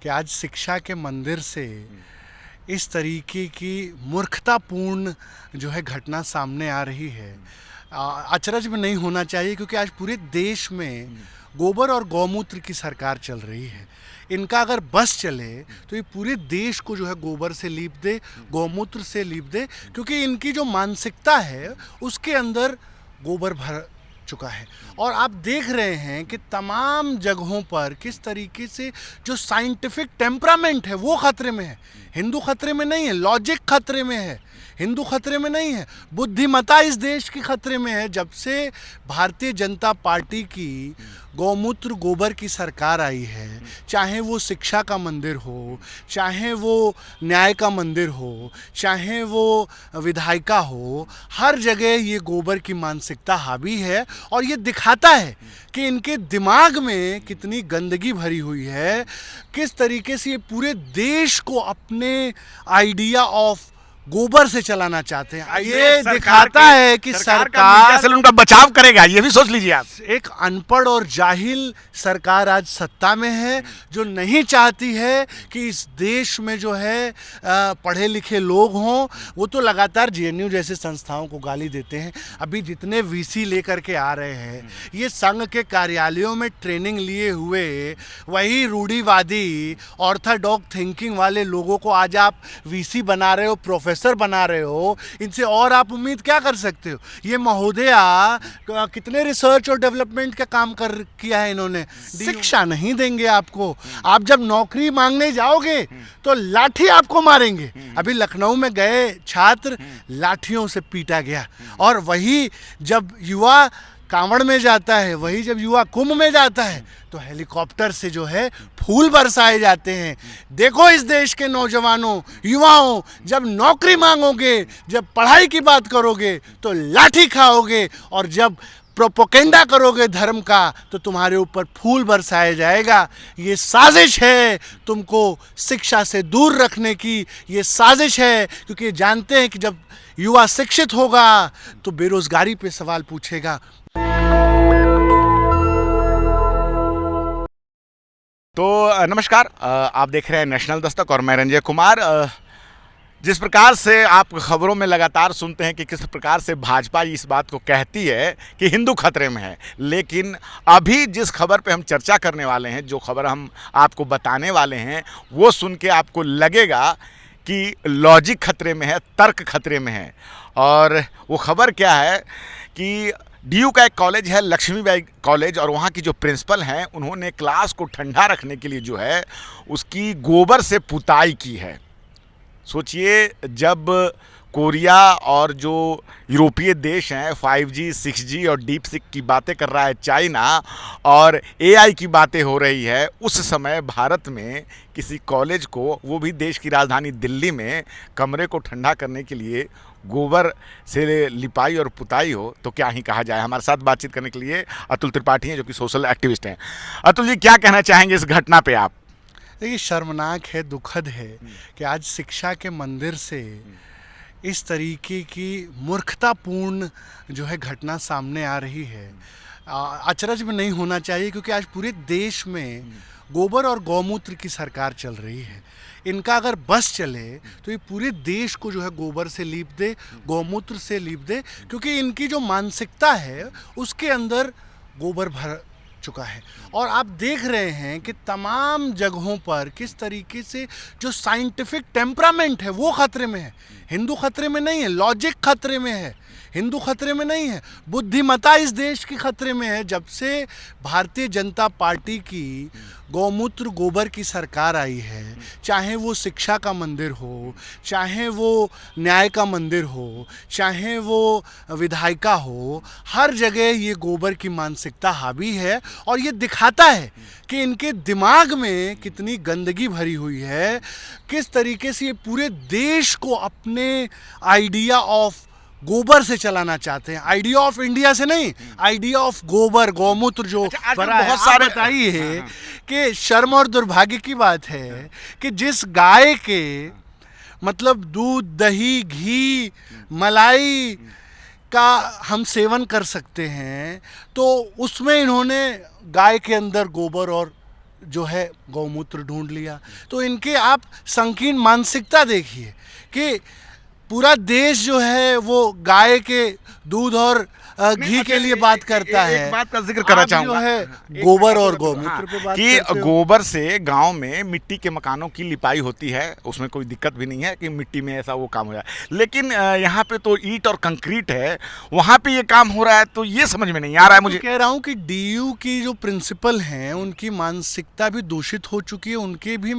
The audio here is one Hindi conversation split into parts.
कि आज शिक्षा के मंदिर से इस तरीके की मूर्खतापूर्ण जो है घटना सामने आ रही है। अचरज में नहीं होना चाहिए, क्योंकि आज पूरे देश में गोबर और गौमूत्र की सरकार चल रही है। इनका अगर बस चले तो ये पूरे देश को जो है गोबर से लीप दे, गौमूत्र से लीप दे, क्योंकि इनकी जो मानसिकता है उसके अंदर गोबर भर चुका है। और आप देख रहे हैं कि तमाम जगहों पर किस तरीके से जो साइंटिफिक टेम्परामेंट है वो खतरे में है। हिंदू खतरे में नहीं है, लॉजिक खतरे में है, हिंदू खतरे में नहीं है, बुद्धिमत्ता इस देश की खतरे में है। जब से भारतीय जनता पार्टी की गौमूत्र गोबर की सरकार आई है, चाहे वो शिक्षा का मंदिर हो, चाहे वो न्याय का मंदिर हो, चाहे वो विधायिका हो, हर जगह ये गोबर की मानसिकता हावी है। और ये दिखाता है कि इनके दिमाग में कितनी गंदगी भरी हुई है, किस तरीके से ये पूरे देश को अपने आइडिया ऑफ गोबर से चलाना चाहते हैं। ये दिखाता है कि सरकार असल उनका बचाव करेगा, ये भी सोच लीजिए आप। एक अनपढ़ और जाहिल सरकार आज सत्ता में है, जो नहीं चाहती है कि इस देश में जो है पढ़े लिखे लोग हों। वो तो लगातार जेएनयू जैसे संस्थाओं को गाली देते हैं। अभी जितने वीसी लेकर के आ रहे हैं, ये संघ के कार्यालयों में ट्रेनिंग लिए हुए वही रूढ़िवादी ऑर्थोडॉक्स थिंकिंग वाले लोगों को आज आप वीसी बना रहे हो, प्रोफेसर बना रहे हो। इनसे और आप उम्मीद क्या कर सकते हो? ये महोदया कितने रिसर्च और डेवलपमेंट का काम किया है इन्होंने। शिक्षा नहीं देंगे आपको। आप जब नौकरी मांगने जाओगे तो लाठी आपको मारेंगे। अभी लखनऊ में गए छात्र, लाठियों से पीटा गया। और वही जब युवा कांवड़ में जाता है, वही जब युवा कुंभ में जाता है, तो हेलीकॉप्टर से जो है फूल बरसाए जाते हैं। देखो इस देश के नौजवानों, युवाओं, जब नौकरी मांगोगे, जब पढ़ाई की बात करोगे तो लाठी खाओगे, और जब प्रोपोगेंडा करोगे धर्म का तो तुम्हारे ऊपर फूल बरसाया जाएगा। ये साजिश है तुमको शिक्षा से दूर रखने की, ये साजिश है, क्योंकि ये जानते हैं कि जब युवा शिक्षित होगा तो बेरोजगारी पे सवाल पूछेगा। तो नमस्कार, आप देख रहे हैं नेशनल दस्तक और मैं रंजय कुमार। जिस प्रकार से आप खबरों में लगातार सुनते हैं कि किस प्रकार से भाजपा इस बात को कहती है कि हिंदू खतरे में है, लेकिन अभी जिस खबर पे हम चर्चा करने वाले हैं, जो खबर हम आपको बताने वाले हैं, वो सुन के आपको लगेगा कि लॉजिक खतरे में है, तर्क खतरे में है। और वो खबर क्या है कि डीयू का एक कॉलेज है, लक्ष्मीबाई कॉलेज, और वहाँ की जो प्रिंसिपल हैं, उन्होंने क्लास को ठंडा रखने के लिए जो है उसकी गोबर से पुताई की है। सोचिए, जब कोरिया और जो यूरोपीय देश हैं 5G, 6G और डीप सिक की बातें कर रहा है चाइना, और AI की बातें हो रही है, उस समय भारत में किसी कॉलेज को, वो भी देश की राजधानी दिल्ली में, कमरे को ठंडा करने के लिए गोबर से लिपाई और पुताई हो तो क्या ही कहा जाए। हमारे साथ बातचीत करने के लिए अतुल त्रिपाठी हैं, जो कि सोशल एक्टिविस्ट हैं। अतुल जी, क्या कहना चाहेंगे इस घटना पे आप? देखिए, शर्मनाक है, दुखद है कि आज शिक्षा के मंदिर से इस तरीके की मूर्खतापूर्ण जो है घटना सामने आ रही है। अचरज में नहीं होना चाहिए, क्योंकि आज पूरे देश में गोबर और गौमूत्र की सरकार चल रही है। इनका अगर बस चले तो ये पूरे देश को जो है गोबर से लीप दे, गौमूत्र से लीप दे, क्योंकि इनकी जो मानसिकता है उसके अंदर गोबर भर चुका है। और आप देख रहे हैं कि तमाम जगहों पर किस तरीके से जो साइंटिफिक टेम्परामेंट है वो खतरे में है। हिंदू खतरे में नहीं है, लॉजिक खतरे में है, हिंदू खतरे में नहीं है, बुद्धिमत्ता इस देश की खतरे में है। जब से भारतीय जनता पार्टी की गौमूत्र गोबर की सरकार आई है, चाहे वो शिक्षा का मंदिर हो, चाहे वो न्याय का मंदिर हो, चाहे वो विधायिका हो, हर जगह ये गोबर की मानसिकता हावी है। और ये दिखाता है कि इनके दिमाग में कितनी गंदगी भरी हुई है, किस तरीके से ये पूरे देश को अपने आइडिया ऑफ गोबर से चलाना चाहते हैं। आइडिया ऑफ इंडिया से नहीं, आइडिया ऑफ गोबर, गौमूत्र जो बहुत सारे बताई है कि शर्म और दुर्भाग्य की बात है कि जिस गाय के मतलब दूध, दही, घी, मलाई का हम सेवन कर सकते हैं, तो उसमें इन्होंने गाय के अंदर गोबर और जो है गौमूत्र ढूंढ लिया। तो इनके आप संकीर्ण मानसिकता देखिए कि पूरा देश जो है वो गाय के दूध और घी के लिए बात करता है। एक बात का जिक्र करना चाहूंगा, जो है गोबर और गौमूत्र पे बात कि करते हो। गोबर से गांव में मिट्टी के मकानों की लिपाई होती है, उसमें कोई दिक्कत भी नहीं है कि मिट्टी में ऐसा वो काम हो जाए। लेकिन यहाँ पे तो ईंट और कंक्रीट है, वहाँ पे ये काम हो रहा है, तो ये समझ में नहीं आ रहा है मुझे। कह रहा हूँ कि डीयू की जो प्रिंसिपल हैं उनकी मानसिकता भी दूषित हो चुकी है, उनकी भी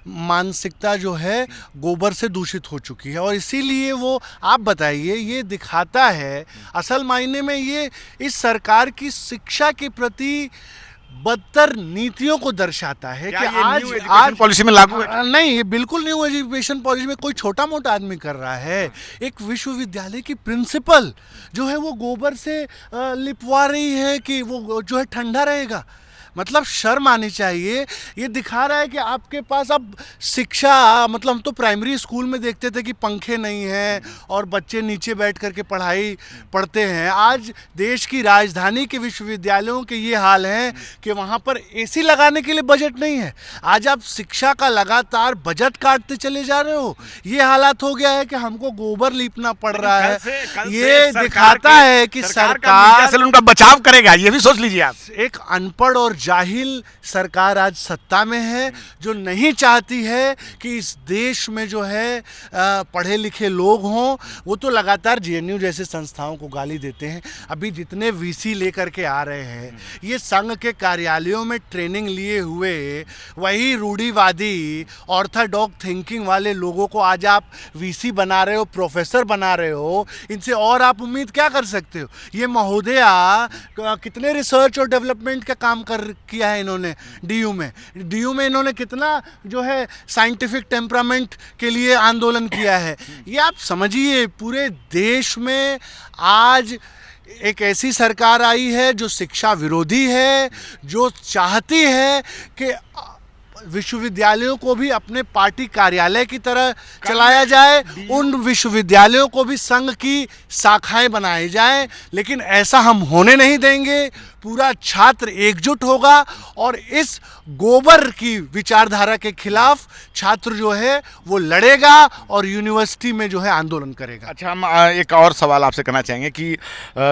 मानसिकता जो है गोबर से दूषित हो चुकी है। और इसीलिए वो, आप बताइए, ये दिखाता है असल मायने में ये इस सरकार की शिक्षा के प्रति बदतर नीतियों को दर्शाता है कि आज पॉलिसी में लागू है। नहीं, ये बिल्कुल न्यू एजुकेशन पॉलिसी में कोई छोटा मोटा आदमी कर रहा है। एक विश्वविद्यालय की प्रिंसिपल जो है वो गोबर से लिपवा रही है कि वो जो है ठंडा रहेगा। मतलब शर्म आनी चाहिए। ये दिखा रहा है कि आपके पास अब शिक्षा, मतलब हम तो प्राइमरी स्कूल में देखते थे कि पंखे नहीं हैं और बच्चे नीचे बैठ करके पढ़ाई पढ़ते हैं। आज देश की राजधानी के विश्वविद्यालयों के ये हाल हैं कि वहाँ पर एसी लगाने के लिए बजट नहीं है। आज आप शिक्षा का लगातार बजट काटते चले जा रहे हो। ये हालात हो गया है कि हमको गोबर लीपना पड़ रहा है। ये दिखाता है कि सरकार उनका बचाव करेगा, ये भी सोच लीजिए आप। एक अनपढ़ और जाहिल सरकार आज सत्ता में है, जो नहीं चाहती है कि इस देश में जो है पढ़े लिखे लोग हों। वो तो लगातार जेएनयू जैसे संस्थाओं को गाली देते हैं। अभी जितने वीसी लेकर के आ रहे हैं, ये संघ के कार्यालयों में ट्रेनिंग लिए हुए वही रूढ़िवादी ऑर्थोडॉक्स थिंकिंग वाले लोगों को आज आप वीसी बना रहे हो, प्रोफेसर बना रहे हो। इनसे और आप उम्मीद क्या कर सकते हो? ये महोदया कितने रिसर्च और डेवलपमेंट का काम किया है इन्होंने डीयू में इन्होंने कितना जो है साइंटिफिक टेम्परामेंट के लिए आंदोलन किया है। ये आप समझिए, पूरे देश में आज एक ऐसी सरकार आई है जो शिक्षा विरोधी है, जो चाहती है कि विश्वविद्यालयों को भी अपने पार्टी कार्यालय की तरह चलाया जाए, उन विश्वविद्यालयों को भी संघ की शाखाएं बनाई जाएं। लेकिन ऐसा हम होने नहीं देंगे। पूरा छात्र एकजुट होगा और इस गोबर की विचारधारा के खिलाफ छात्र जो है वो लड़ेगा और यूनिवर्सिटी में जो है आंदोलन करेगा। अच्छा, हम एक और सवाल आपसे करना चाहेंगे कि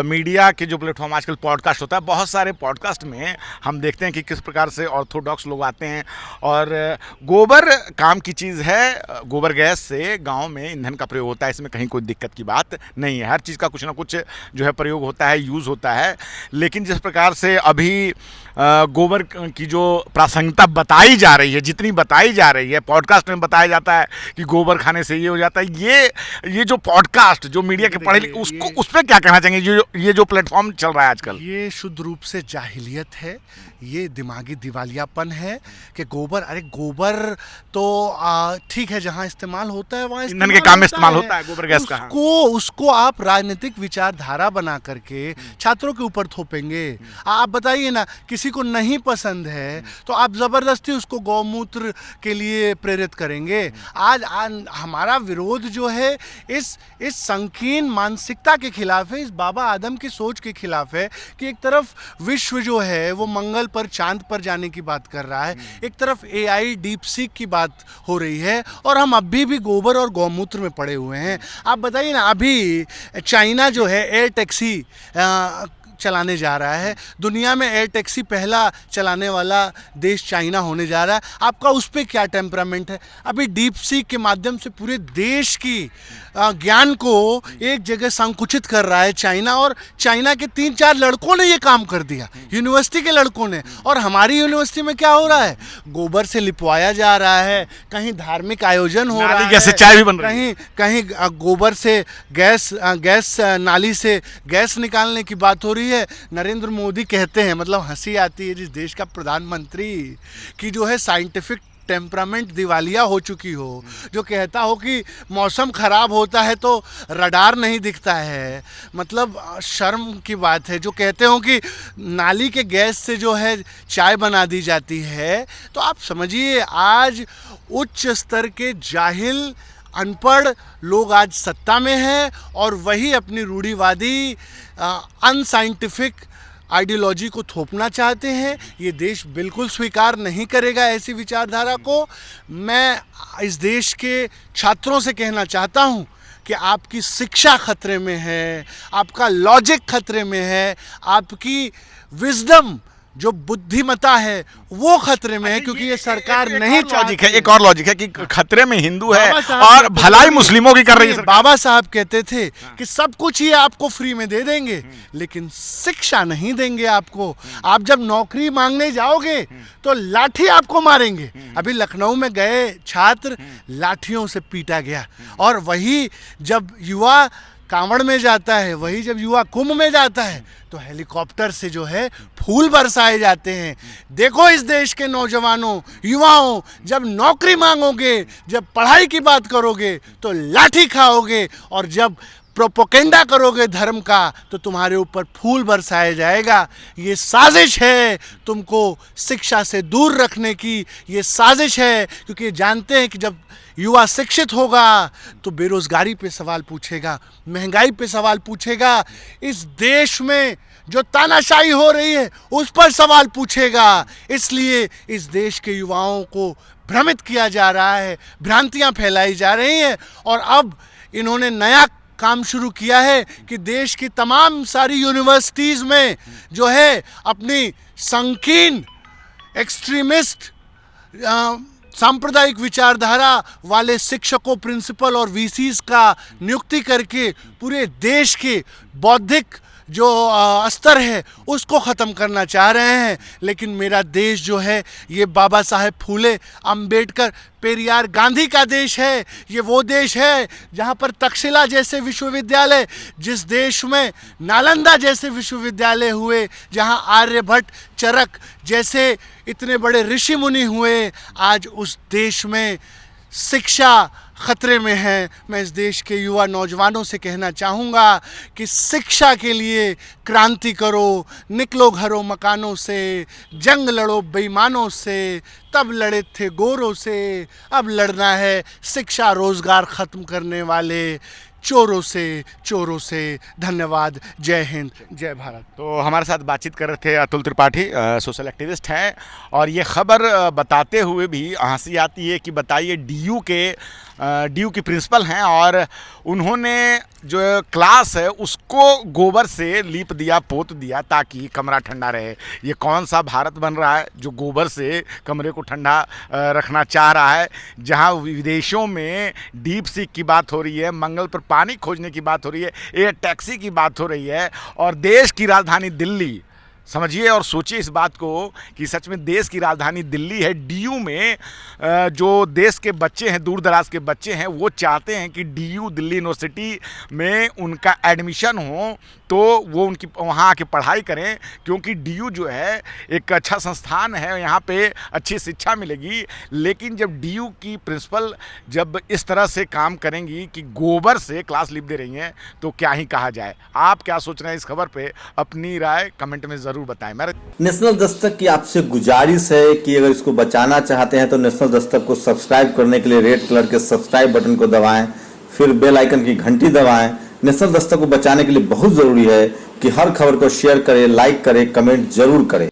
मीडिया के जो प्लेटफॉर्म आजकल पॉडकास्ट होता है, बहुत सारे पॉडकास्ट में हम देखते हैं कि किस प्रकार से ऑर्थोडॉक्स लोग आते हैं और गोबर काम की चीज़ है, गोबर गैस से गांव में ईंधन का प्रयोग होता है, इसमें कहीं कोई दिक्कत की बात नहीं है। हर चीज़ का कुछ ना कुछ जो है प्रयोग होता है, यूज़ होता है। लेकिन जिस प्रकार से अभी गोबर की जो प्रासंगिकता बताई जा रही है, जितनी बताई जा रही है, पॉडकास्ट में बताया जाता है कि गोबर खाने से ये हो जाता है, ये जो पॉडकास्ट जो मीडिया के पढ़े लिखे, उसको उस पर क्या कहना चाहेंगे? ये जो प्लेटफॉर्म चल रहा है आजकल, ये शुद्ध रूप से जाहिलियत है, ये दिमागी दिवालियापन है कि गोबर, अरे गोबर तो ठीक है, जहाँ इस्तेमाल होता है वहाँ ईंधन के काम में इस्तेमाल होता है गोबर गैस का। उसको आप राजनीतिक विचारधारा बना करके छात्रों के ऊपर थोपेंगे। आप बताइए ना, किसी को नहीं पसंद है तो आप जबरदस्ती उसको गौमूत्र के लिए प्रेरित करेंगे। आज हमारा विरोध जो है इस संकीर्ण मानसिकता के खिलाफ है, इस बाबा आदम की सोच के खिलाफ है कि एक तरफ विश्व जो है वो मंगल पर, चांद पर जाने की बात कर रहा है, एक तरफ एआई डीप सीक की बात हो रही है और हम अभी भी गोबर और गौमूत्र में पड़े हुए हैं। आप बताइए ना, अभी चाइना जो है एयर टैक्सी चलाने जा रहा है। दुनिया में एयर टैक्सी पहला चलाने वाला देश चाइना होने जा रहा है। आपका उस पर क्या टेम्परामेंट है? अभी डीप सीक के माध्यम से पूरे देश की ज्ञान को एक जगह संकुचित कर रहा है चाइना, और चाइना के 3-4 लड़कों ने ये काम कर दिया, यूनिवर्सिटी के लड़कों ने। और हमारी यूनिवर्सिटी में क्या हो रहा है? गोबर से लिपवाया जा रहा है, कहीं धार्मिक आयोजन हो रहा है, चाय भी बन रही है, कहीं गोबर से गैस नाली से गैस निकालने की बात हो रही है। नरेंद्र मोदी कहते हैं, मतलब हंसी आती है, जिस देश का प्रधानमंत्री की जो है साइंटिफिक टेम्परामेंट दिवालिया हो चुकी हो, जो कहता हो कि मौसम खराब होता है तो रडार नहीं दिखता है। मतलब शर्म की बात है। जो कहते हो कि नाली के गैस से जो है चाय बना दी जाती है, तो आप समझिए आज उच्च स्तर के जाहिल अनपढ़ लोग आज सत्ता में हैं और वही अपनी रूढ़िवादी अनसाइंटिफिक आइडियोलॉजी को थोपना चाहते हैं। ये देश बिल्कुल स्वीकार नहीं करेगा ऐसी विचारधारा को। मैं इस देश के छात्रों से कहना चाहता हूँ कि आपकी शिक्षा खतरे में है, आपका लॉजिक खतरे में है, आपकी विजडम जो बुद्धिमता है वो खतरे में है, क्योंकि ये सरकार नहीं चाहती है। एक और लॉजिक है कि खतरे में हिंदू है बाबा साहब और कहते भलाई थे- मुस्लिमों की कर रही है सरकार। बाबा साहब कहते थे कि सब कुछ ये आपको फ्री में दे देंगे, लेकिन शिक्षा नहीं देंगे आपको। आप जब नौकरी मांगने जाओगे तो लाठी आपको मारेंगे। अभी लखनऊ में गए छात्र लाठियों से पीटा गया, और वही जब युवा कांवड़ में जाता है, वही जब युवा कुंभ में जाता है तो हेलीकॉप्टर से जो है फूल बरसाए जाते हैं। देखो इस देश के नौजवानों, युवाओं, जब नौकरी मांगोगे, जब पढ़ाई की बात करोगे तो लाठी खाओगे, और जब प्रोपोगेंडा करोगे धर्म का तो तुम्हारे ऊपर फूल बरसाया जाएगा। ये साजिश है तुमको शिक्षा से दूर रखने की, ये साजिश है, क्योंकि ये जानते हैं कि जब युवा शिक्षित होगा तो बेरोजगारी पे सवाल पूछेगा, महंगाई पे सवाल पूछेगा, इस देश में जो तानाशाही हो रही है उस पर सवाल पूछेगा। इसलिए इस देश के युवाओं को भ्रमित किया जा रहा है, भ्रांतियां फैलाई जा रही हैं, और अब इन्होंने नया काम शुरू किया है कि देश की तमाम सारी यूनिवर्सिटीज़ में जो है अपनी संकीर्ण एक्सट्रीमिस्ट सांप्रदायिक विचारधारा वाले शिक्षकों, प्रिंसिपल और वीसीस का नियुक्ति करके पूरे देश के बौद्धिक जो स्तर है उसको ख़त्म करना चाह रहे हैं। लेकिन मेरा देश जो है ये बाबा साहेब फूले, अंबेडकर, पेरियार, गांधी का देश है। ये वो देश है जहाँ पर तक्षशिला जैसे विश्वविद्यालय, जिस देश में नालंदा जैसे विश्वविद्यालय हुए, जहाँ आर्यभट्ट, चरक जैसे इतने बड़े ऋषि मुनि हुए, आज उस देश में शिक्षा खतरे में है। मैं इस देश के युवा नौजवानों से कहना चाहूँगा कि शिक्षा के लिए क्रांति करो, निकलो घरों मकानों से, जंग लड़ो बेईमानों से, तब लड़े थे गोरों से, अब लड़ना है शिक्षा रोजगार ख़त्म करने वाले चोरों से। धन्यवाद। जय हिंद, जय भारत। तो हमारे साथ बातचीत कर रहे थे अतुल त्रिपाठी, सोशल एक्टिविस्ट हैं, और ये खबर बताते हुए भी हंसी आती है कि बताइए डीयू की प्रिंसिपल हैं और उन्होंने जो क्लास है उसको गोबर से लीप दिया, पोत दिया ताकि कमरा ठंडा रहे। ये कौन सा भारत बन रहा है जो गोबर से कमरे को ठंडा रखना चाह रहा है, जहां विदेशों में डीप सी की बात हो रही है, मंगल पर पानी खोजने की बात हो रही है, एयर टैक्सी की बात हो रही है, और देश की राजधानी दिल्ली, समझिए और सोचिए इस बात को कि सच में देश की राजधानी दिल्ली है। डीयू में जो देश के बच्चे हैं, दूर दराज के बच्चे हैं, वो चाहते हैं कि डीयू दिल्ली यूनिवर्सिटी में उनका एडमिशन हो तो वो उनकी वहाँ आके पढ़ाई करें, क्योंकि डीयू जो है एक अच्छा संस्थान है, यहाँ पे अच्छी शिक्षा मिलेगी। लेकिन जब डीयू की प्रिंसिपल जब इस तरह से काम करेंगी कि गोबर से क्लास लीप दे रही हैं तो क्या ही कहा जाए। आप क्या सोच रहे हैं इस खबर पे? अपनी राय कमेंट में ज़रूर बताएं। नेशनल दस्तक की आपसे गुजारिश है कि अगर इसको बचाना चाहते हैं तो नेशनल दस्तक को सब्सक्राइब करने के लिए रेड कलर के सब्सक्राइब बटन को दबाएं, फिर बेल आइकन की घंटी दबाएं। नेशनल दस्तक को बचाने के लिए बहुत जरूरी है कि हर खबर को शेयर करें, लाइक करें, कमेंट जरूर करें।